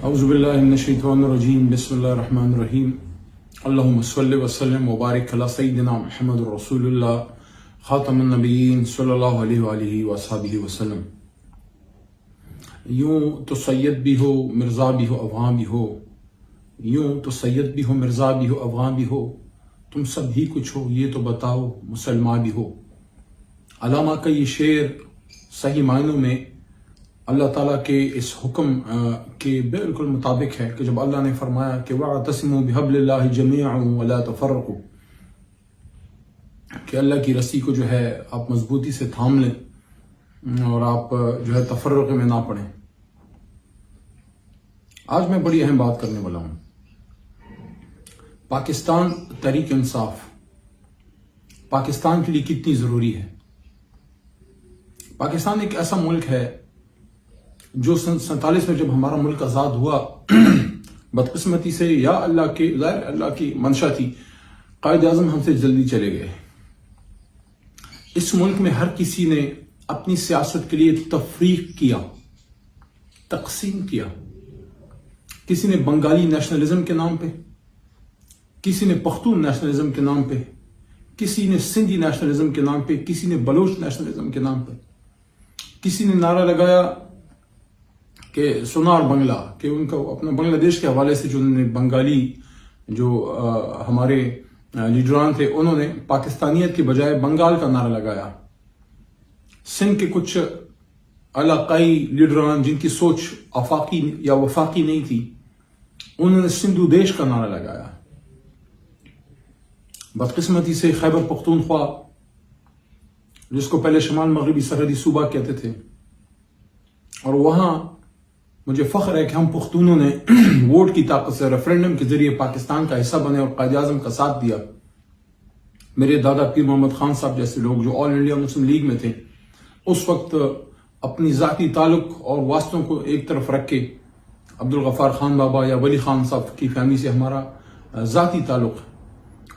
اعوذ باللہ من الشیطان الرجیم بسم اللہ الرحمن الرحیم اللہم صلی وسلم وبارک علی سیدنا محمد رسول اللہ خاتم النبیین صلی اللہ علیہ وآلہ وصحبہ وسلم۔ یوں تو سید بھی ہو مرزا بھی ہو افغان بھی ہو، یوں تو سید بھی ہو مرزا بھی ہو افغان بھی ہو، تم سب ہی کچھ ہو یہ تو بتاؤ مسلمان بھی ہو۔ علامہ کا یہ شعر صحیح معنوں میں اللہ تعالیٰ کے اس حکم کے بالکل مطابق ہے کہ جب اللہ نے فرمایا کہ وَاعْتَصِمُوا بِحَبْلِ اللَّهِ جَمِيعًا وَلَا تَفَرَّقُوا، کہ اللہ کی رسی کو جو ہے آپ مضبوطی سے تھام لیں اور آپ جو ہے تفرق میں نہ پڑیں۔ آج میں بڑی اہم بات کرنے والا ہوں۔ پاکستان تحریک انصاف پاکستان کے لیے کتنی ضروری ہے۔ پاکستان ایک ایسا ملک ہے جو سن 47 میں جب ہمارا ملک آزاد ہوا، بدقسمتی سے یا اللہ کی منشا تھی، قائد اعظم ہم سے جلدی چلے گئے۔ اس ملک میں ہر کسی نے اپنی سیاست کے لیے تفریق کیا، تقسیم کیا۔ کسی نے بنگالی نیشنلزم کے نام پہ، کسی نے پختون نیشنلزم کے نام پہ، کسی نے سندھی نیشنلزم کے نام پہ، کسی نے بلوچ نیشنلزم کے نام پہ، کسی نے نعرہ لگایا کہ سونار بنگلہ، کہ ان کا اپنا بنگلہ دیش کے حوالے سے جو انہوں نے بنگالی جو ہمارے لیڈران تھے انہوں نے پاکستانیت کے بجائے بنگال کا نعرہ لگایا۔ سندھ کے کچھ علاقائی لیڈران جن کی سوچ آفاقی یا وفاقی نہیں تھی انہوں نے سندھو دیش کا نعرہ لگایا۔ بدقسمتی سے خیبر پختونخوا، جس کو پہلے شمال مغربی سرحدی صوبہ کہتے تھے، اور وہاں مجھے فخر ہے کہ ہم پختونوں نے ووٹ کی طاقت سے ریفرینڈم کے ذریعے پاکستان کا حصہ بنے اور قائد اعظم کا ساتھ دیا۔ میرے دادا پیر محمد خان صاحب جیسے لوگ جو آل انڈیا مسلم لیگ میں تھے، اس وقت اپنی ذاتی تعلق اور واسطوں کو ایک طرف رکھ کے، عبدالغفار خان بابا یا ولی خان صاحب کی فیملی سے ہمارا ذاتی تعلق،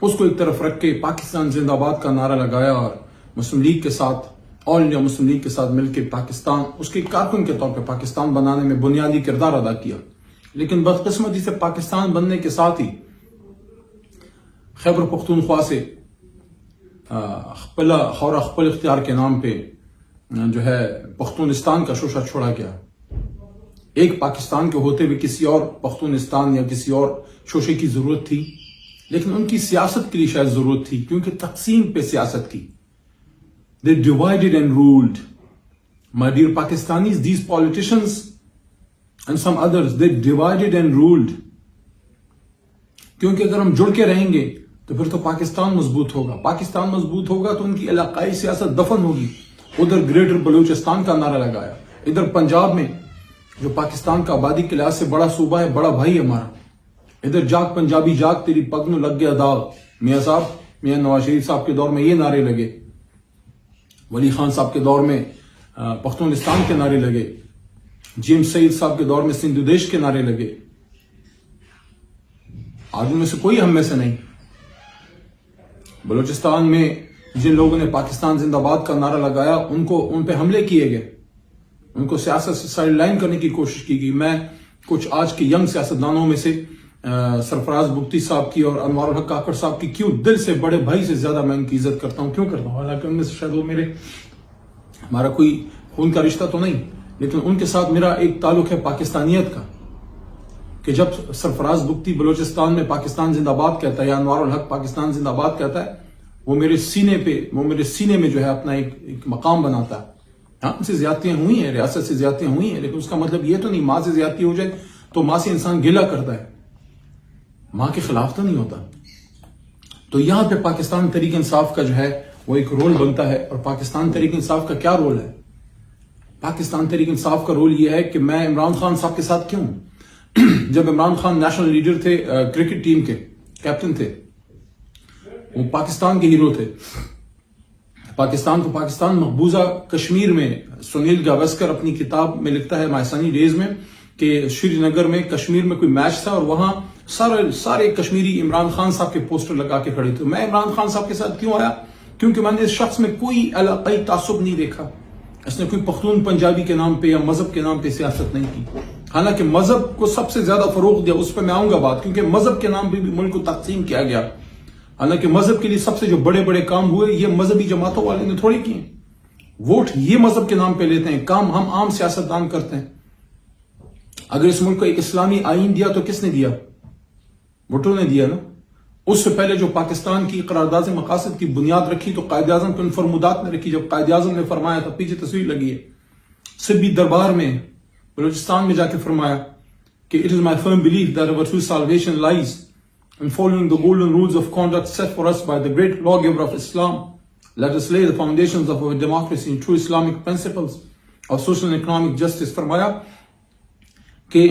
اس کو ایک طرف رکھ کے پاکستان زندہ باد کا نعرہ لگایا اور مسلم لیگ کے ساتھ، آل انڈیا مسلم لیگ کے ساتھ مل کے پاکستان، اس کے کارکن کے طور پہ پاکستان بنانے میں بنیادی کردار ادا کیا۔ لیکن بدقسمتی سے پاکستان بننے کے ساتھ ہی خیبر پختونخوا سے خورا خپل اختیار کے نام پہ جو ہے پختونستان کا شوشہ چھوڑا گیا۔ ایک پاکستان کے ہوتے ہوئے کسی اور پختونستان یا کسی اور شوشے کی ضرورت تھی، لیکن ان کی سیاست کے لیے شاید ضرورت تھی، کیونکہ تقسیم پہ سیاست کی۔ They divided and ruled. My dear Pakistanis, these politicians and some others, they divided and ruled. کیونکہ اگر ہم جڑ کے رہیں گے تو پھر تو پاکستان مضبوط ہوگا۔ پاکستان مضبوط ہوگا تو ان کی علاقائی سیاست دفن ہوگی۔ ادھر گریٹر بلوچستان کا نعرہ لگایا، ادھر پنجاب میں جو پاکستان کا آبادی کے لحاظ سے بڑا صوبہ ہے، بڑا بھائی ہمارا، ادھر جاگ پنجابی جاگ تیری پگ نو لگ گیا داغ۔ میاں صاحب، میاں نواز شریف صاحب کے دور میں یہ نعرے لگے، ولی خان صاحب کے دور میں پختونستان کے نعرے لگے، جیمز سعید صاحب کے دور میں سندھو دیش کے نعرے لگے۔ آج ان میں سے کوئی ہم میں سے نہیں۔ بلوچستان میں جن لوگوں نے پاکستان زندہ باد کا نعرہ لگایا ان پہ حملے کیے گئے، ان کو سیاست سے سائیڈ لائن کرنے کی کوشش کی گئی۔ میں کچھ آج کے ینگ سیاستدانوں میں سے سرفراز بگٹی صاحب کی اور انوار الحق کاکڑ صاحب کی کیوں دل سے، بڑے بھائی سے زیادہ میں ان کی عزت کرتا ہوں۔ کیوں کرتا ہوں؟ حالانکہ ان میں سے شاید وہ ہمارا کوئی خون کا رشتہ تو نہیں، لیکن ان کے ساتھ میرا ایک تعلق ہے پاکستانیت کا، کہ جب سرفراز بگٹی بلوچستان میں پاکستان زندہ باد کہتا ہے یا انوار الحق پاکستان زندہ باد کہتا ہے، وہ میرے سینے میں جو ہے اپنا ایک مقام بناتا ہے۔ ہاں، ان سے زیادتیاں ہوئی ہیں، ریاست سے زیادتیاں ہوئی ہیں، لیکن اس کا مطلب یہ تو نہیں ماں سے زیادتی ہو جائے تو ماں سے انسان گلہ کرتا ہے، ماں کے خلاف تو نہیں ہوتا۔ تو یہاں پہ پاکستان تحریک انصاف کا جو ہے وہ ایک رول بنتا ہے۔ اور پاکستان تحریک انصاف کا کیا رول ہے؟ پاکستان تحریک انصاف کا رول یہ ہے کہ میں عمران خان صاحب کے ساتھ کیوں ہوں؟ جب عمران خان نیشنل لیڈر تھے، کرکٹ ٹیم کے کیپٹن تھے، وہ پاکستان کے ہیرو تھے، پاکستان مقبوضہ کشمیر میں، سنیل گاوسکر اپنی کتاب میں لکھتا ہے مائی سنی ڈیز میں کہ شری نگر میں کشمیر میں کوئی میچ تھا اور وہاں سارے کشمیری عمران خان صاحب کے پوسٹر لگا کے کھڑے تھے۔ میں عمران خان صاحب کے ساتھ کیوں آیا؟ کیونکہ میں نے اس شخص میں کوئی علاقائی تعصب نہیں دیکھا، اس نے کوئی پختون پنجابی کے نام پہ یا مذہب کے نام پہ سیاست نہیں کی۔ حالانکہ مذہب کو سب سے زیادہ فروغ دیا، اس پہ میں آؤں گا بات، کیونکہ مذہب کے نام پہ بھی ملک کو تقسیم کیا گیا. حالانکہ مذہب کے لیے سب سے جو بڑے بڑے کام ہوئے یہ مذہبی جماعتوں والے نے تھوڑی کیے. ووٹ یہ مذہب کے نام پہ لیتے ہیں، کام ہم عام سیاستدان کرتے ہیں. اگر اس ملک کو ایک اسلامی آئین دیا تو کس نے دیا؟ بھٹو نے دیا نا. اس سے پہلے جو پاکستان کی قرارداد مقاصد کی بنیاد رکھی تو قائد اعظم کے ان فرمودات نے رکھی. جب قائد اعظم نے فرمایا تھا، پیچھے تصویر لگی ہے، سبی دربار میں بلوچستان میں جا کے فرمایا کہ it is my firm belief that our true salvation lies in following the golden rules of conduct set for us by the great lawgiver of Islam. Let us lay the foundations of our democracy in true Islamic principles of social and economic justice. فرمایا کہ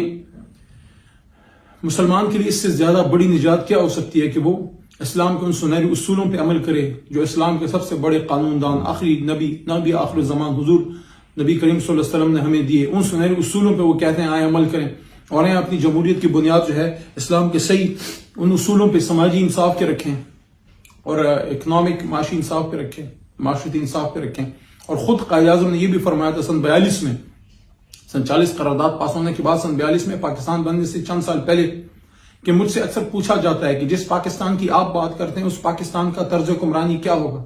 مسلمان کے لیے اس سے زیادہ بڑی نجات کیا ہو سکتی ہے کہ وہ اسلام کے ان سنہری اصولوں پہ عمل کرے جو اسلام کے سب سے بڑے قانون دان آخری نبی آخر زمان حضور نبی کریم صلی اللہ علیہ وسلم نے ہمیں دیے. ان سنہری اصولوں پہ وہ کہتے ہیں آئے عمل کریں، اور آئے اپنی جمہوریت کی بنیاد جو ہے اسلام کے صحیح ان اصولوں پہ سماجی انصاف کے رکھیں اور اکنامک معاشی انصاف پہ رکھیں، معاشرتی انصاف پہ رکھیں. اور خود قائد اعظم نے یہ بھی فرمایا تھا سن 42 میں، سن 40 قرارداد پاس ہونے کے بعد سن 42 میں پاکستان بننے سے چند سال پہلے، کہ مجھ سے اکثر پوچھا جاتا ہے کہ جس پاکستان کی آپ بات کرتے ہیں اس پاکستان کا طرز حکمرانی کیا ہوگا؟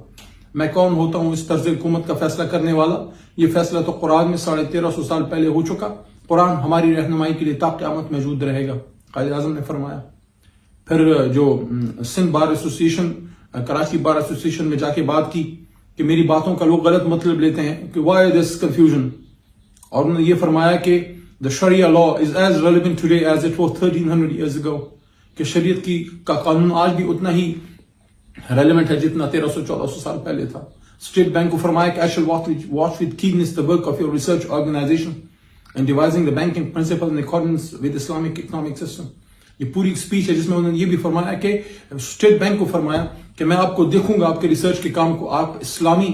میں کون ہوتا ہوں اس طرز حکومت کا فیصلہ کرنے والا؟ یہ فیصلہ تو قرآن میں 1350 سال پہلے ہو چکا. قرآن ہماری رہنمائی کے لیے تا قیامت موجود رہے گا، قائد اعظم نے فرمایا. پھر جو Sindh bar association, Karachi bar association میں جا کے بات کی کہ میری باتوں کا لوگ غلط مطلب لیتے ہیں کہ why this confusion، اور انہوں نے یہ فرمایا کہ the Sharia law is as relevant today as it was 1300 years ago، کہ شریعت کا قانون آج بھی اتنا ہی ریلیونٹ ہے جتنا 1300-1400 سال پہلے تھا. اسٹیٹ بینک کو فرمایا کہ I shall watch with keenness the work of your research organization in devising the banking principle in accordance with Islamic economic system. یہ پوری اسپیچ ہے جس میں انہوں نے یہ بھی فرمایا کہ اسٹیٹ بینک کو فرمایا کہ میں آپ کو دیکھوں گا آپ کے ریسرچ کے کام کو، آپ اسلامی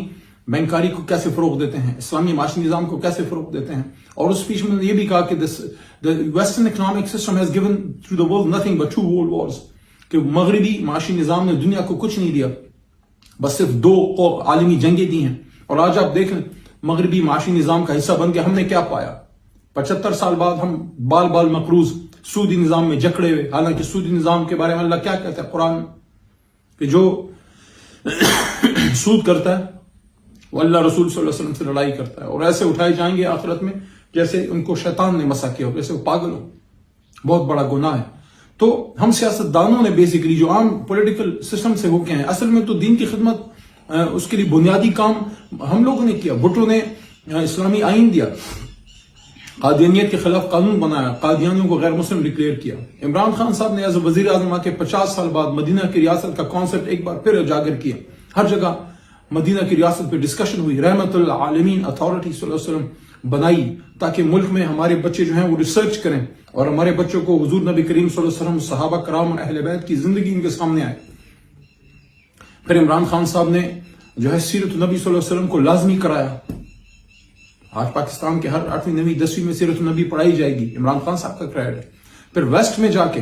بینکاری کو کیسے فروغ دیتے ہیں، اسلامی معاشی نظام کو کیسے فروغ دیتے ہیں. اور اس اسپیچ میں انہوں نے یہ بھی کہا کہ the Western economic system has given to the world nothing but 2 world wars، کہ مغربی معاشی نظام نے دنیا کو کچھ نہیں دیا، بس صرف 2 عالمی جنگیں دی ہیں. اور آج آپ دیکھیں مغربی معاشی نظام کا حصہ بن کے ہم نے کیا پایا؟ 75 سال بعد ہم بال مقروض سودی نظام میں جکڑے ہوئے. حالانکہ سودی نظام کے بارے میں اللہ کیا کہتا ہے قرآن، کہ جو سود کرتا ہے وہ اللہ رسول صلی اللہ علیہ وسلم سے لڑائی کرتا ہے، اور ایسے اٹھائے جائیں گے آخرت میں جیسے ان کو شیطان نے مسا کیا ہو، جیسے وہ پاگل ہو. بہت بڑا گناہ ہے. تو ہم سیاستدانوں نے بیسیکلی جو عام پولیٹیکل سسٹم سے ہو کے ہیں، اصل میں تو دین کی خدمت اس کے لیے بنیادی کام ہم لوگوں نے کیا. بھٹو نے اسلامی آئین دیا، قادیانیت کے خلاف قانون بنایا، قادیانیوں کو غیر مسلم ڈکلیئر کیا. عمران خان صاحب نے ایز وزیر اعظم آ کے 50 سال بعد مدینہ کی ریاست کا کانسیپٹ ایک بار پھر اجاگر کیا. ہر جگہ مدینہ کی ریاست پہ ڈسکشن ہوئی. رحمت العالمین اتھارٹی صلی اللہ علیہ وسلم بنائی تاکہ ملک میں ہمارے بچے جو ہیں وہ ریسرچ کریں اور ہمارے بچوں کو حضور نبی کریم صلی اللہ علیہ وسلم، صحابہ کرام اور اہل بیت کی زندگی ان کے سامنے آئے. پھر عمران خان صاحب نے جو ہے سیرت النبی صلی اللہ علیہ وسلم کو لازمی کرایا. آج پاکستان کے ہر 8ویں 9ویں 10ویں میں سیرت النبی پڑھائی جائے گی، عمران خان صاحب کا کریڈٹ ہے. پھر ویسٹ میں جا کے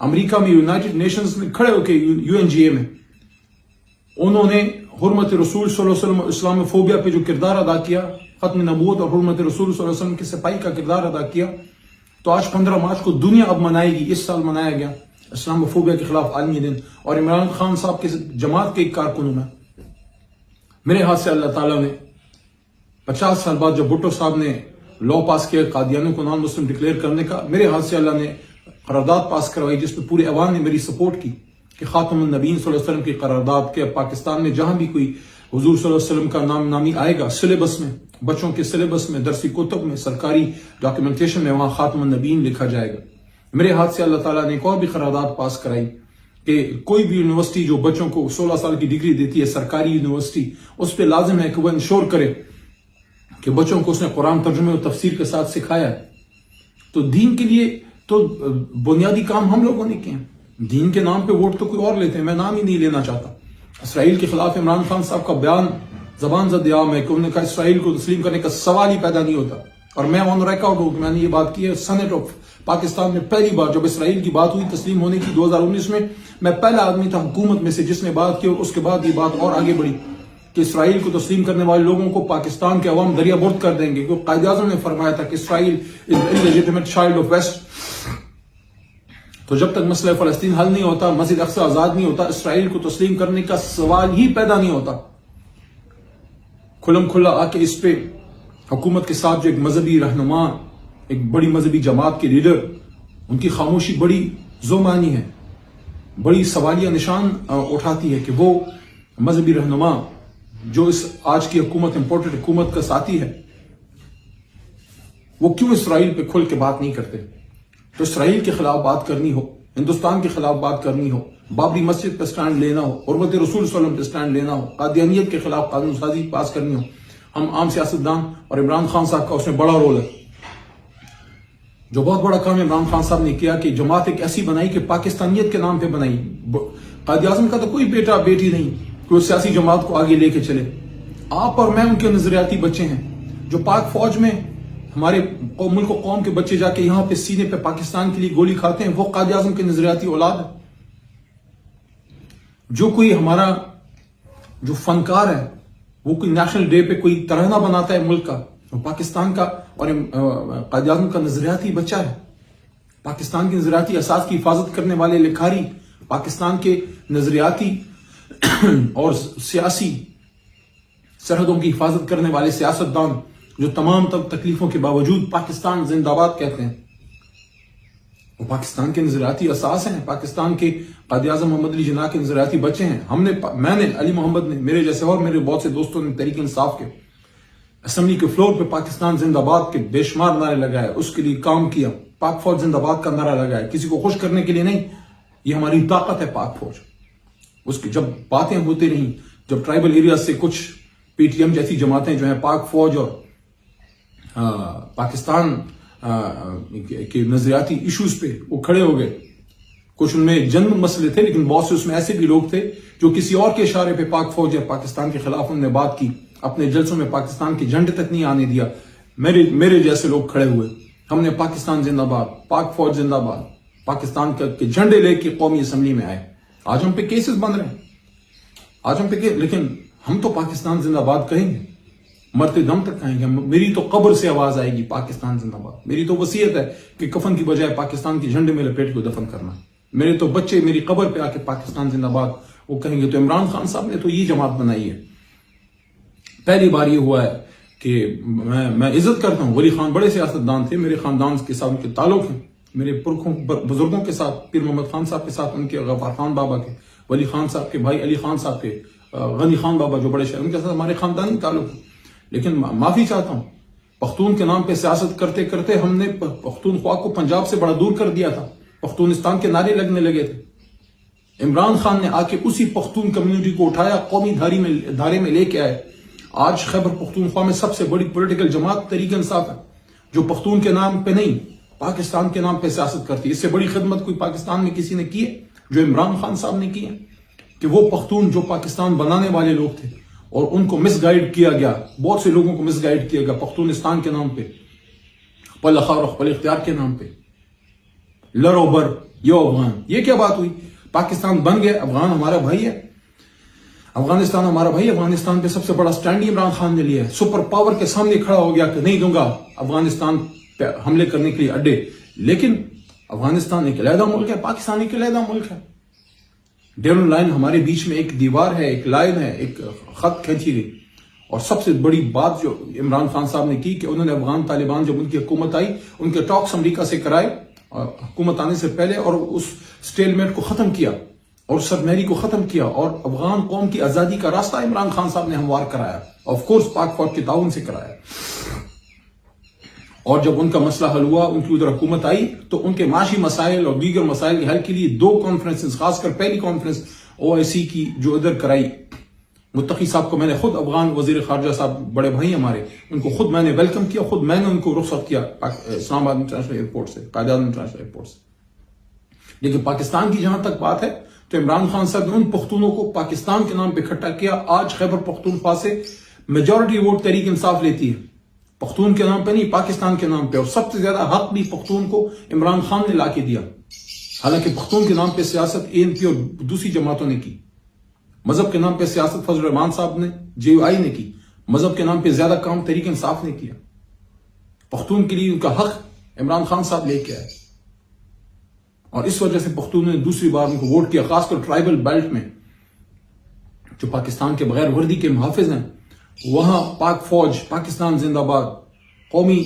امریکہ میں یونائٹڈ نیشنز میں کھڑے ہو کے UNGA میں انہوں نے حرمت رسول صلی اللہ علیہ وسلم، اسلام فوبیا پہ جو کردار ادا کیا، ختم نبوت اور حرمت رسول صلی اللہ علیہ وسلم کی سپاہی کا کردار ادا کیا. تو آج 15 مارچ کو دنیا اب منائے گی، اس سال منایا گیا اسلام فوبیا کے خلاف عالمی دن. اور عمران خان صاحب کے جماعت کے ایک کارکنوں میں میرے ہاتھ سے اللہ تعالیٰ نے 50 سال بعد جب بھٹو صاحب نے لا پاس کیا قادیانیوں کو نان مسلم ڈکلیئر کرنے کا، میرے ہاتھ سے اللہ نے قرارداد پاس کروائی جس پہ پورے عوام نے میری سپورٹ کی کہ خاتم النبیین صلی اللہ علیہ وسلم کی قرارداد کے پاکستان میں جہاں بھی کوئی حضور صلی اللہ علیہ وسلم کا نام نامی آئے گا، سلیبس میں، بچوں کے سلیبس میں، درسی کتب میں، سرکاری ڈاکیومنٹیشن میں وہاں خاتم النبیین لکھا جائے گا. میرے ہاتھ سے اللہ تعالیٰ نے ایک اور بھی قرارداد پاس کرائی کہ کوئی بھی یونیورسٹی جو بچوں کو 16 سال کی ڈگری دیتی ہے، سرکاری یونیورسٹی، اس پہ لازم ہے کہ وہ انشور کرے کہ بچوں کو اس نے قرآن ترجمے اور تفسیر کے ساتھ سکھایا ہے. تو دین کے لیے تو بنیادی کام ہم لوگوں نے کیے ہیں. دین کے نام پہ ووٹ تو کوئی اور لیتے ہیں، میں نام ہی نہیں لینا چاہتا. اسرائیل کے خلاف عمران خان صاحب کا بیان زبان زد عام ہے کہ انہوں نے کہا اسرائیل کو تسلیم کرنے کا سوال ہی پیدا نہیں ہوتا. اور میں آن ریکارڈ ہوں کہ میں نے یہ بات کی ہے سینٹ آف پاکستان میں پہلی بار جب اسرائیل کی بات ہوئی تسلیم ہونے کی 2019 میں پہلا آدمی تھا حکومت میں سے جس نے بات کی، اور اس کے بعد یہ بات اور آگے بڑھی کہ اسرائیل کو تسلیم کرنے والے لوگوں کو پاکستان کے عوام دریا برد کر دیں گے، کیونکہ قائد اعظم نے فرمایا تھا کہ اسرائیل از انلیجیٹمیٹ چائلڈ آف ویسٹ. تو جب تک مسئلہ فلسطین حل نہیں ہوتا، مسجد اقصی آزاد نہیں ہوتا، اسرائیل کو تسلیم کرنے کا سوال ہی پیدا نہیں ہوتا. کھلم کھلا آ کے اس پہ حکومت کے ساتھ جو ایک مذہبی رہنما، ایک بڑی مذہبی جماعت کے لیڈر، ان کی خاموشی بڑی ذومعنی ہے، بڑی سوالیہ نشان اٹھاتی ہے کہ وہ مذہبی رہنما جو اس آج کی حکومت، امپورٹڈ حکومت کا ساتھی ہے، وہ کیوں اسرائیل پہ کھل کے بات نہیں کرتے. تو اسرائیل کے خلاف بات کرنی ہو، ہندوستان کے خلاف بات کرنی ہو، بابری مسجد پہ سٹینڈ لینا ہو، حرمت رسول صلی اللہ علیہ وسلم پہ سٹینڈ لینا ہو، قادیانیت کے خلاف قانون سازی پاس کرنی ہو، ہم عام سیاستدان اور عمران خان صاحب کا اس میں بڑا رول ہے. جو بہت بڑا کام عمران خان صاحب نے کیا کہ جماعت ایک ایسی بنائی کہ پاکستانیت کے نام پہ بنائی. قائد اعظم کا تو کوئی بیٹا بیٹی نہیں کہ وہ سیاسی جماعت کو آگے لے کے چلے. آپ اور میں ان کے نظریاتی بچے ہیں. جو پاک فوج میں ہمارے ملک و قوم کے بچے جا کے یہاں پہ سینے پہ پاکستان کے لیے گولی کھاتے ہیں، وہ قائد اعظم کے نظریاتی اولاد ہے. جو کوئی ہمارا جو فنکار ہے وہ کوئی نیشنل ڈے پہ کوئی ترانہ بناتا ہے ملک کا، پاکستان کا اور قائد اعظم کا نظریاتی بچہ ہے. پاکستان کی نظریاتی اساس کی حفاظت کرنے والے لکھاری، پاکستان کے نظریاتی اور سیاسی سرحدوں کی حفاظت کرنے والے سیاستدان جو تمام تکلیفوں کے باوجود پاکستان زندہ باد کہتے ہیں، وہ پاکستان کے نظریاتی اساس ہیں. پاکستان کے قائد اعظم محمد علی جناح کے نظریاتی بچے ہیں. میں نے، علی محمد نے، میرے جیسے اور میرے بہت سے دوستوں نے تحریک انصاف کے اسمبلی کے فلور پہ پاکستان زندہ باد کے بے شمار نعرے لگائے، اس کے لیے کام کیا. پاک فوج زندہ باد کا نعرہ لگایا، کسی کو خوش کرنے کے لیے نہیں. یہ ہماری طاقت ہے پاک فوج. اس کی جب باتیں ہوتی رہیں، جب ٹرائبل ایریا سے کچھ پی ٹی ایم جیسی جماعتیں جو ہیں پاک فوج اور پاکستان کے نظریاتی ایشوز پہ وہ کھڑے ہو گئے. کچھ ان میں جنگ مسئلے تھے، لیکن بہت سے اس میں ایسے بھی لوگ تھے جو کسی اور کے اشارے پہ پاک فوج یا پاکستان کے خلاف انہوں نے بات کی. اپنے جلسوں میں پاکستان کے جھنڈے تک نہیں آنے دیا. میرے جیسے لوگ کھڑے ہوئے، ہم نے پاکستان زندہ باد، پاک فوج زندہ باد، پاکستان کے جھنڈے لے کے قومی اسمبلی میں آئے. آج ہم پہ کیسز بن رہے ہیں، آج ہم پہ لیکن ہم تو پاکستان زندہ باد کہیں گے، مرتے دم تک کہیں گے. میری تو قبر سے آواز آئے گی پاکستان زندہ باد. میری تو وصیت ہے کہ کفن کی بجائے پاکستان کے جھنڈے میں لپیٹ کو دفن کرنا. میرے تو بچے میری قبر پہ آ کے پاکستان زندہ باد وہ کہیں گے. تو عمران خان صاحب نے تو یہ جماعت بنائی ہے. پہلی بار یہ ہوا ہے کہ میں عزت کرتا ہوں. ولی خان بڑے سیاستدان تھے، میرے خاندان کے ساتھ ان کے تعلق ہیں، میرے پرکھوں بزرگوں کے ساتھ، پیر محمد خان صاحب کے ساتھ، ان کے غفار خان بابا کے، ولی خان صاحب کے بھائی علی خان صاحب کے، غنی خان بابا جو بڑے شہر، ان کے ساتھ ہمارے خاندانی تعلق ہیں. لیکن معافی چاہتا ہوں، پختون کے نام پہ سیاست کرتے کرتے ہم نے پختونخوا کو پنجاب سے بڑا دور کر دیا تھا. پختونستان کے نعرے لگنے لگے تھے. عمران خان نے آ کے اسی پختون کمیونٹی کو اٹھایا، قومی دھارے میں لے کے آئے. آج خیبر پختونخوا میں سب سے بڑی پولیٹیکل جماعت تحریک انصاف ہے، جو پختون کے نام پہ نہیں پاکستان کے نام پہ سیاست کرتی ہے. اس سے بڑی خدمت کوئی پاکستان میں کسی نے کی ہے جو عمران خان صاحب نے کی ہے؟ کہ وہ پختون جو پاکستان بنانے والے لوگ تھے اور ان کو مس گائیڈ کیا گیا، بہت سے لوگوں کو مس گائیڈ کیا گیا پختونستان کے نام پہ، پل خار و پل اختیار کے نام پہ. لڑو بر یو افغان، یہ کیا بات ہوئی؟ پاکستان بن گیا، افغان ہمارا بھائی ہے، افغانستان ہمارا بھائی. افغانستان پہ سب سے بڑا سٹینڈ عمران خان نے لیا ہے. سپر پاور کے سامنے کھڑا ہو گیا کہ نہیں دوں گا افغانستان پہ حملے کرنے کے لیے اڈے. لیکن افغانستان ایک علیحدہ ملک ہے، پاکستان ایک علیحدہ ملک ہے. ڈیرن لائن ہمارے بیچ میں ایک دیوار ہے، ایک لائن ہے، ایک خط کھینچی گئی. اور سب سے بڑی بات جو عمران خان صاحب نے کی کہ انہوں نے افغان طالبان جب ان کی حکومت آئی، ان کے ٹاکس امریکہ سے کرائے حکومت آنے سے پہلے، اور اس سٹیلمیٹ کو ختم کیا اور سرمیری کو ختم کیا، اور افغان قوم کی آزادی کا راستہ عمران خان صاحب نے ہموار کرایا. آف کورس پاک فوج کے تعاون سے کرایا. اور جب ان کا مسئلہ حل ہوا، ان کی ادھر حکومت آئی، تو ان کے معاشی مسائل اور دیگر مسائل کے حل کے لیے 2 کانفرنسز، خاص کر پہلی کانفرنس OIC کی جو ادھر کرائی، متقی صاحب کو میں نے خود، افغان وزیر خارجہ صاحب بڑے بھائی ہمارے، ان کو خود میں نے ویلکم کیا، خود میں نے ان کو رخصت کیا اسلام آباد انٹرنیشنل ایئرپورٹ سے، قائد اعظم انٹرنیشنل ایئرپورٹ سے. لیکن پاکستان کی جہاں تک بات ہے تو عمران خان صاحب نے ان پختونوں کو پاکستان کے نام پہ اکٹھا کیا. آج خیبر پختونخوا سے میجورٹی ووٹ تحریک انصاف لیتی ہے، پختون کے نام پہ نہیں، پاکستان کے نام پہ. اور سب سے زیادہ حق بھی پختون کو عمران خان نے لا کے دیا، حالانکہ پختون کے نام پہ سیاست ANP اور دوسری جماعتوں نے کی. مذہب کے نام پہ سیاست فضل الرحمان صاحب نے JUI نے کی، مذہب کے نام پہ زیادہ کام تحریک انصاف نے کیا. پختون کے لیے ان کا حق عمران خان صاحب لے کے آئے، اور اس وجہ سے پختون نے دوسری بار ان کو ووٹ کیا، خاص کر ٹرائبل بیلٹ میں جو پاکستان کے بغیر وردی کے محافظ ہیں. وہاں پاک فوج، پاکستان زندہ باد، قومی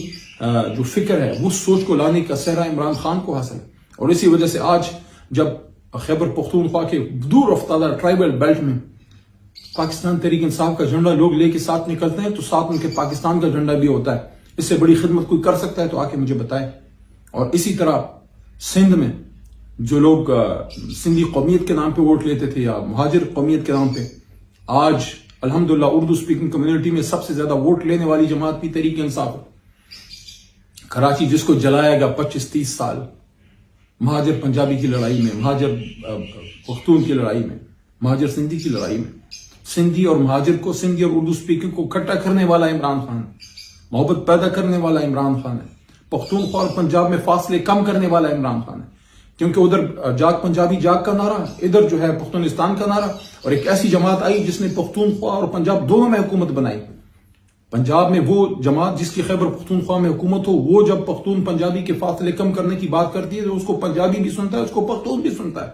جو فکر ہے اس سوچ کو لانے کا سہرا عمران خان کو حاصل ہے. اور اسی وجہ سے آج جب خیبر پختونخوا کے دور افتادہ ٹرائبل بیلٹ میں پاکستان تحریک انصاف کا جھنڈا لوگ لے کے ساتھ نکلتے ہیں تو ساتھ ان کے پاکستان کا جھنڈا بھی ہوتا ہے. اس سے بڑی خدمت کوئی کر سکتا ہے تو آ کے مجھے بتائے. اور اسی طرح سندھ میں جو لوگ سندھی قومیت کے نام پہ ووٹ لیتے تھے یا مہاجر قومیت کے نام پہ، آج الحمدللہ اردو سپیکنگ کمیونٹی میں سب سے زیادہ ووٹ لینے والی جماعت بھی تحریک انصاف ہے. کراچی جس کو جلایا گیا 25-30 سال مہاجر پنجابی کی لڑائی میں، مہاجر پختون کی لڑائی میں، مہاجر سندھی کی لڑائی میں، سندھی اور مہاجر کو، سندھی اور اردو سپیکنگ کو اکٹھا کرنے والا عمران خان ہے، محبت پیدا کرنے والا عمران خان ہے. پختونخوا اور پنجاب میں فاصلے کم کرنے والا عمران خان ہے، کیونکہ ادھر جاگ پنجابی جاگ کا نعرہ، ادھر جو ہے پختونستان کا نعرہ، اور ایک ایسی جماعت آئی جس نے پختونخوا اور پنجاب دونوں میں حکومت بنائی. پنجاب میں وہ جماعت جس کی خیبر پختونخوا میں حکومت ہو، وہ جب پختون پنجابی کے فاصلے کم کرنے کی بات کرتی ہے تو اس کو پنجابی بھی سنتا ہے، اس کو پختون بھی سنتا ہے.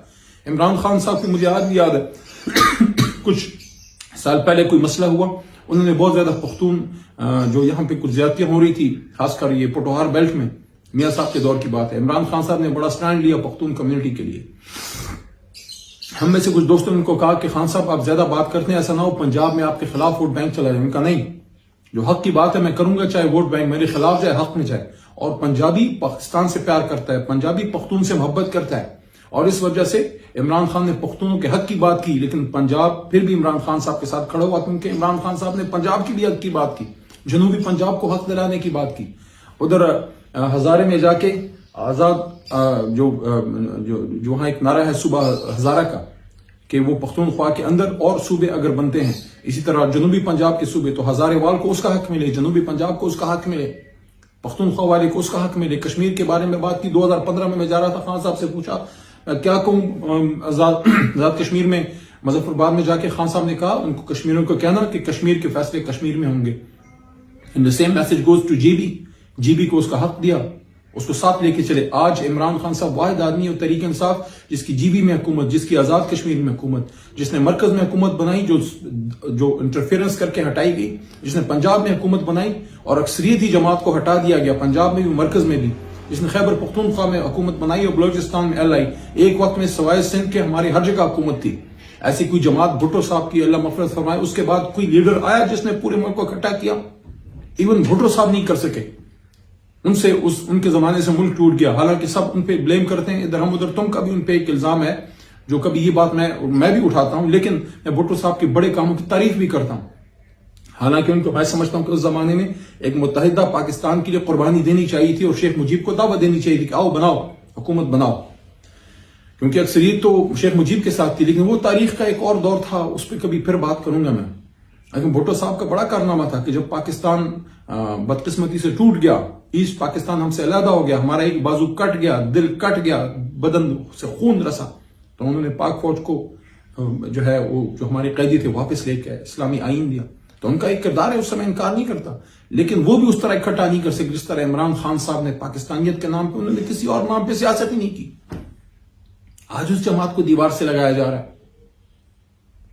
عمران خان صاحب کی مجھے آج بھی یاد ہے کچھ سال پہلے کوئی مسئلہ ہوا، انہوں نے بہت زیادہ پختون جو یہاں پہ کچھ زیادتیاں ہو رہی تھی، خاص کر یہ پوٹوہار بیلٹ میں، میاں صاحب کے دور کی بات ہے، عمران خان صاحب نے بڑا سٹینڈ لیا پختون کمیونٹی کے لیے. ہم میں سے کچھ دوستوں نے ان کو کہا کہ خان صاحب آپ زیادہ بات کرتے ہیں، ایسا نہ ہو پنجاب میں آپ کے خلاف ووٹ بینک چلا جائے. ان کا نہیں، جو حق کی بات ہے میں کروں گا، چاہے ووٹ بینک میرے خلاف جائے، حق میں جائے. اور پنجابی پاکستان سے پیار کرتا ہے، پنجابی پختون سے محبت کرتا ہے، اور اس وجہ سے عمران خان نے پختونوں کے حق کی بات کی، لیکن پنجاب پھر بھی عمران خان صاحب کے ساتھ کھڑا ہوا، کیونکہ عمران خان صاحب نے پنجاب کی بھی حق کی بات کی، جنوبی پنجاب کو حق دلانے کی بات کی. ادھر ہزارے میں جا کے آزاد جو وہاں ایک نعرہ ہے صوبہ ہزارہ کا کہ وہ پختونخوا کے اندر اور صوبے اگر بنتے ہیں، اسی طرح جنوبی پنجاب کے صوبے، تو ہزارے وال کو اس کا حق ملے، جنوبی پنجاب کو اس کا حق ملے، پختونخوا والے کو اس کا حق ملے. کشمیر کے بارے میں بات کی 2015 میں جا رہا تھا، خان صاحب سے پوچھا کیا کہوں آزاد کشمیر میں، مظفر آباد میں جا کے خان صاحب نے کہا ان کو کشمیریوں کو کہنا کہ کشمیر کے فیصلے کشمیر میں ہوں گے. And the same message goes to GB کو اس کا حق دیا، اس کو ساتھ لے کے چلے. آج عمران خان صاحب واحد آدمی اور تحریک انصاف جس کی GB میں حکومت، جس کی آزاد کشمیر میں حکومت، جس نے مرکز میں حکومت بنائی، جو انٹرفیئرنس کر کے ہٹائی گئی، جس نے پنجاب میں حکومت بنائی اور اکثریتی جماعت کو ہٹا دیا گیا، پنجاب میں بھی مرکز میں بھی، جس نے خیبر پختونخوا میں حکومت بنائی اور بلوچستان میں LI. ایک وقت میں سوائے سندھ کے ہماری ہر جگہ حکومت تھی. ایسی کوئی جماعت بھٹو صاحب کی اللہ مغفرت فرمائے، اس کے بعد کوئی لیڈر آیا جس نے پورے ملک کو اکٹھا کیا؟ ایون بھٹو صاحب نہیں کر سکے. ان کے زمانے سے ملک ٹوٹ گیا. حالانکہ سب ان پہ بلیم کرتے ہیں، ادھر ہم ادھر تم کا بھی ان پہ ایک الزام ہے، جو کبھی یہ بات میں بھی اٹھاتا ہوں، لیکن میں بھٹو صاحب کے بڑے کاموں کی تعریف بھی کرتا ہوں. حالانکہ ان کو میں سمجھتا ہوں کہ اس زمانے میں ایک متحدہ پاکستان کے لیے قربانی دینی چاہیے تھی اور شیخ مجیب کو دعوت دینی چاہیے تھی کہ آؤ بناؤ، حکومت بناؤ، کیونکہ اکثریت تو شیخ مجیب کے ساتھ تھی. لیکن وہ تاریخ کا ایک اور دور تھا، اس پہ کبھی پھر بات کروں گا میں. لیکن بھٹو صاحب کا بڑا کارنامہ تھا کہ جب پاکستان بدقسمتی سے ٹوٹ گیا، ایسٹ پاکستان ہم سے علیحدہ ہو گیا، ہمارا ایک بازو کٹ گیا، دل کٹ گیا، بدن سے خون رسا، تو انہوں نے پاک فوج کو جو ہے وہ جو ہمارے قیدی تھے واپس لے کے اسلامی آئین دیا. تو ان کا ایک کردار ہے، اس سے میں انکار نہیں کرتا، لیکن وہ بھی اس طرح اکٹھا نہیں کر سکے جس طرح عمران خان صاحب نے پاکستانیت کے نام پہ، انہوں نے کسی اور نام پہ سیاست ہی نہیں کی. آج اس جماعت کو دیوار سے لگایا جا رہا ہے.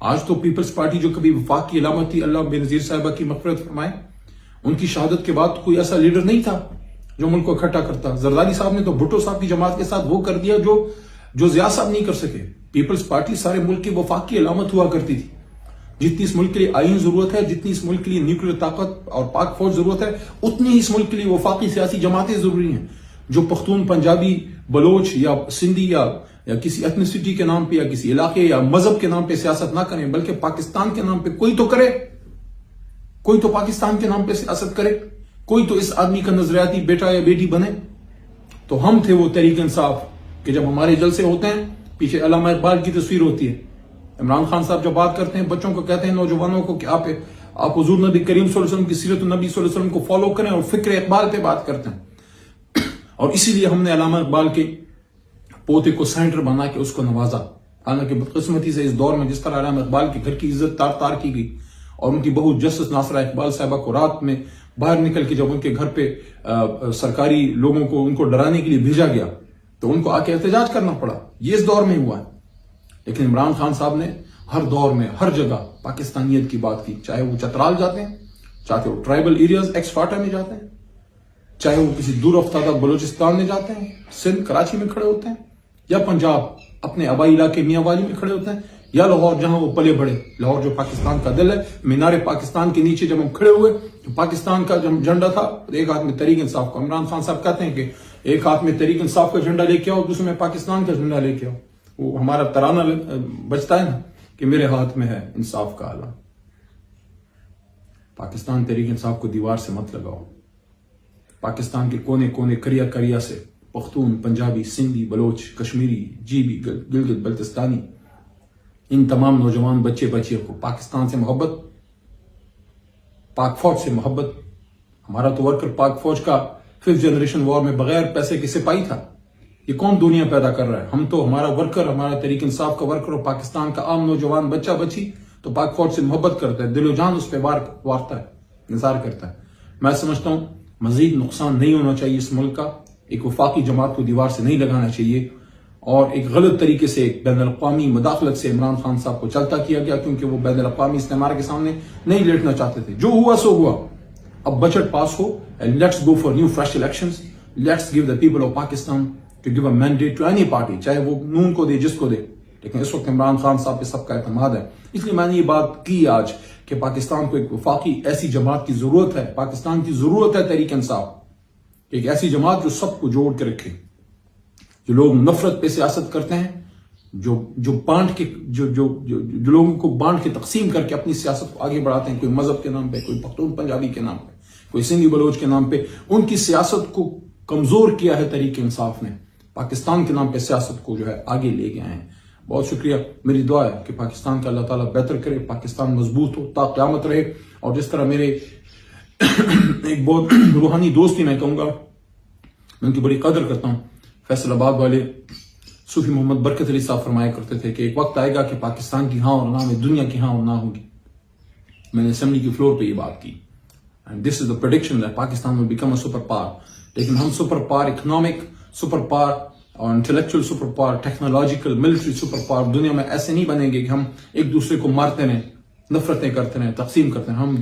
آج تو پیپلز پارٹی جو کبھی وفاق کی علامت تھی، اللہ بے نظیر صاحبہ کی مغفرت فرمائے، ان کی شہادت کے بعد کوئی ایسا لیڈر نہیں تھا جو ملک کو اکٹھا کرتا. زرداری صاحب نے تو بھٹو صاحب کی جماعت کے ساتھ وہ کر دیا جو ضیاء صاحب نہیں کر سکے. پیپلز پارٹی سارے ملک کے وفاق کی علامت ہوا کرتی تھی. جتنی اس ملک کے لیے آئین ضرورت ہے، جتنی اس ملک کے لیے نیوکلیر طاقت اور پاک فوج ضرورت ہے، اتنی ہی اس ملک کے لیے وفاقی سیاسی جماعتیں ضروری ہیں، جو پختون، پنجابی، بلوچ یا سندھی یا کسی ایتھنیسٹی کے نام پہ یا کسی علاقے یا مذہب کے نام پہ سیاست نہ کریں، بلکہ پاکستان کے نام پہ کوئی تو کرے، کوئی تو پاکستان کے نام پہ سیاست کرے، کوئی تو اس آدمی کا نظریاتی بیٹا یا بیٹی بنے. تو ہم تھے وہ تحریک انصاف کہ جب ہمارے جلسے ہوتے ہیں پیچھے علامہ اقبال کی تصویر ہوتی ہے. عمران خان صاحب جب بات کرتے ہیں، بچوں کو کہتے ہیں، نوجوانوں کو کہ آپ حضور نبی کریم صلی اللہ علیہ وسلم کی سیرت النبی صلی اللہ علیہ وسلم کو فالو کریں اور فکر اقبال پہ بات کرتے ہیں. اور اسی لیے ہم نے علامہ اقبال کے پوتے کو سینٹر بنا کے اس کو نوازا حالانکہ بدقسمتی سے اس دور میں جس طرح علامہ اقبال کے گھر کی عزت تار تار کی گئی اور ان کی بہو جسٹس ناصرہ اقبال صاحبہ کو رات میں باہر نکل کے جب ان کے گھر پہ سرکاری لوگوں کو ان کو ڈرانے کے لیے بھیجا گیا تو ان کو آ کے احتجاج کرنا پڑا. یہ اس دور میں ہوا ہے. لیکن عمران خان صاحب نے ہر دور میں ہر جگہ پاکستانیت کی بات کی, چاہے وہ چترال جاتے ہیں, چاہے وہ ٹرائبل ایریاز ایکس فاٹا میں جاتے ہیں, چاہے وہ کسی دور افتادہ بلوچستان میں جاتے ہیں, سندھ کراچی میں کھڑے ہوتے ہیں, یا پنجاب اپنے آبائی علاقے میاں والی میں کھڑے ہوتے ہیں, یا لاہور جہاں وہ پلے بڑے, لاہور جو پاکستان کا دل ہے. مینار پاکستان کے نیچے جب ہم کھڑے ہوئے تو پاکستان کا جب جھنڈا تھا ایک ہاتھ میں تحریک انصاف کا, عمران خان صاحب کہتے ہیں کہ ایک ہاتھ میں تحریک انصاف کا جھنڈا لے کے آؤ, دوسرے میں پاکستان کا جھنڈا لے کے آؤ. وہ ہمارا ترانہ بجتا ہے نا کہ میرے ہاتھ میں ہے انصاف کا آلہ. پاکستان تحریک انصاف کو دیوار سے مت لگاؤ. پاکستان کے کونے کونے کریا کریا سے پختون, پنجابی, سندھی, بلوچ, کشمیری, جیبی, گلگت بلتستانی, ان تمام نوجوان بچے بچیوں کو پاکستان سے محبت, پاک فوج سے محبت. ہمارا تو ورکر پاک فوج کا 5th جنریشن وار میں بغیر پیسے کے سپاہی تھا. یہ کون دنیا پیدا کر رہا ہے؟ ہم تو ہمارا ورکر, ہمارا تحریک انصاف کا ورکر اور پاکستان کا عام نوجوان بچہ بچی تو پاک فوج سے محبت کرتا ہے, دل و جان اس پہ وارتا ہے, نثار کرتا ہے. میں سمجھتا ہوں مزید نقصان نہیں ہونا چاہیے اس ملک کا. ایک وفاقی جماعت کو دیوار سے نہیں لگانا چاہیے, اور ایک غلط طریقے سے ایک بین الاقوامی مداخلت سے عمران خان صاحب کو چلتا کیا گیا, کیونکہ وہ بین الاقوامی استعمار کے سامنے نہیں لیٹنا چاہتے تھے. جو ہوا سو ہوا. اب بجٹ پاس ہو, let's go for new fresh elections, let's give the people of Pakistan to give a mandate to any party, چاہے وہ نون کو دے جس کو دے. لیکن اس وقت عمران خان صاحب پہ سب کا اعتماد ہے. اس لیے میں نے یہ بات کی آج کہ پاکستان کو ایک وفاقی ایسی جماعت کی ضرورت ہے. پاکستان کی ضرورت ہے تحریک انصاف, ایک ایسی جماعت جو سب کو جوڑ کے رکھے. جو لوگ نفرت پہ سیاست کرتے ہیں, جو بانٹ کے جو لوگوں کو بانٹ کے تقسیم کر کے اپنی سیاست کو آگے بڑھاتے ہیں, کوئی مذہب کے نام پہ, کوئی پختون پنجابی کے نام پہ, کوئی سندھی بلوچ کے نام پہ, ان کی سیاست کو کمزور کیا ہے تحریک انصاف نے. پاکستان کے نام پہ سیاست کو جو ہے آگے لے گئے ہیں. بہت شکریہ. میری دعا ہے کہ پاکستان کا اللہ تعالیٰ بہتر کرے, پاکستان مضبوط ہو, تا قیامت رہے. اور جس طرح میرے ایک بہت روحانی دوست ہی میں کہوں گا, میں ان کی بڑی قدر کرتا ہوں, فیصل آباد والے صوفی محمد برکت علی صاحب فرمایا کرتے تھے کہ ایک وقت آئے گا کہ پاکستان کی ہاں اور نہ میں دنیا کی ہاں اور نہ ہوگی. میں نے اسمبلی کی فلور پہ یہ بات کی. And this is the prediction that Pakistan will become a super power. لیکن ہم super power, economic super power اور intellectual super power, technological, military super power دنیا میں ایسے نہیں بنیں گے کہ ہم ایک دوسرے کو مارتے رہیں, نفرتیں کرتے رہیں, تقسیم کرتے رہیں. ہم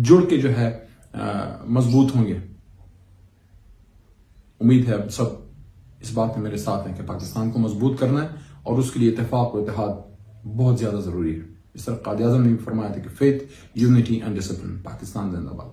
جڑ کے جو ہے مضبوط ہوں گے. امید ہے اب سب اس بات میں میرے ساتھ ہیں کہ پاکستان کو مضبوط کرنا ہے, اور اس کے لیے اتفاق و اتحاد بہت زیادہ ضروری ہے. اس طرح قائد اعظم نے بھی فرمایا تھا کہ faith, unity and discipline. Pakistan زندہ باد.